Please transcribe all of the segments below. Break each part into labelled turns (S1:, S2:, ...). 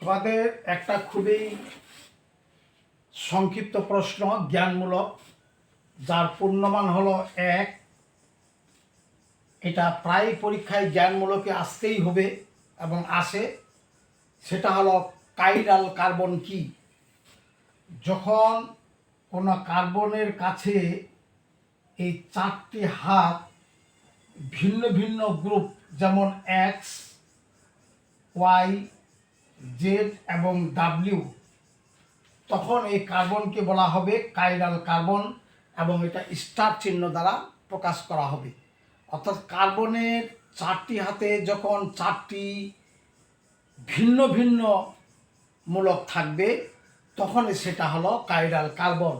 S1: তোমাদের একটা খুবই সংক্ষিপ্ত প্রশ্ন, জ্ঞানমূলক, যার পূর্ণমান হলো 1। এটা প্রায় পরীক্ষায় জ্ঞানমূলকে আসতেই হবে এবং আসে। সেটা হলো কাইরাল কার্বন কি। যখন কোনো কার্বনের কাছে এই 4টি হাত ভিন্ন ভিন্ন গ্রুপ, যেমন এক্স, ওয়াই, জেড এবং ডাব্লিউ, তখন এই কার্বনকে বলা হবে কাইরাল কার্বন এবং এটা স্টার চিহ্ন দ্বারা প্রকাশ করা হবে। অর্থাৎ কার্বনের 4টি হাতে যখন 4টি ভিন্ন ভিন্ন মূলক থাকবে তখন সেটা হলো কাইরাল কার্বন।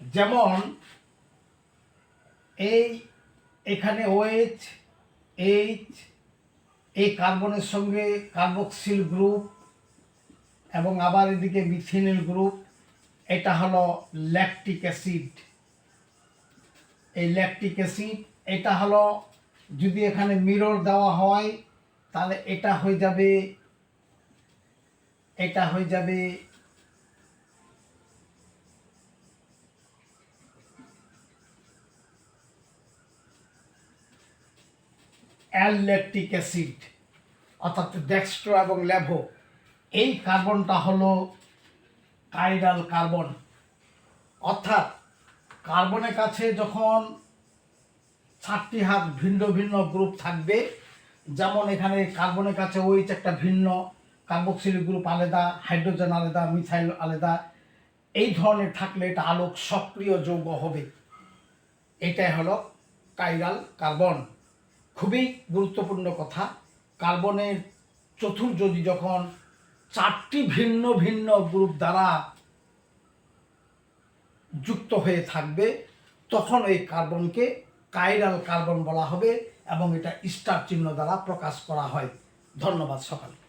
S1: যেমন এখানে OH, H, এই কার্বনের সঙ্গে কার্বক্সিল গ্রুপ এবং আবার এদিকে মিথিনিল গ্রুপ, এটা হলো ল্যাকটিক অ্যাসিড। এই ল্যাকটিক অ্যাসিড এটা হলো, যদি এখানে মিরর দেওয়া হয় তাহলে এটা হয়ে যাবে অ্যালল্যাকটিক অ্যাসিড, অর্থাৎ ডেক্সট্রো এবং ল্যাভো। এই কার্বনটা হলো কাইরাল কার্বন। অর্থাৎ কার্বনের কাছে যখন 4টি হাত ভিন্ন ভিন্ন গ্রুপ থাকবে, যেমন এখানে কার্বনের কাছে OH একটা ভিন্ন, কার্বক্সিল গ্রুপ আলাদা, হাইড্রোজেন আলাদা, মিথাইল আলাদা, এই ধরনের থাকলে এটা আলোক সক্রিয় যৌগ হবে। এটাই হলো কাইরাল কার্বন। খুবই গুরুত্বপূর্ণ কথা। কার্বনের চতুর্যোজি যখন 4টি ভিন্ন ভিন্ন গ্রুপ দ্বারা যুক্ত হয়ে থাকবে তখন এই কার্বনকে কাইরাল কার্বন বলা হবে এবং এটা স্টার চিহ্ন দ্বারা প্রকাশ করা হয়। ধন্যবাদ সকলকে।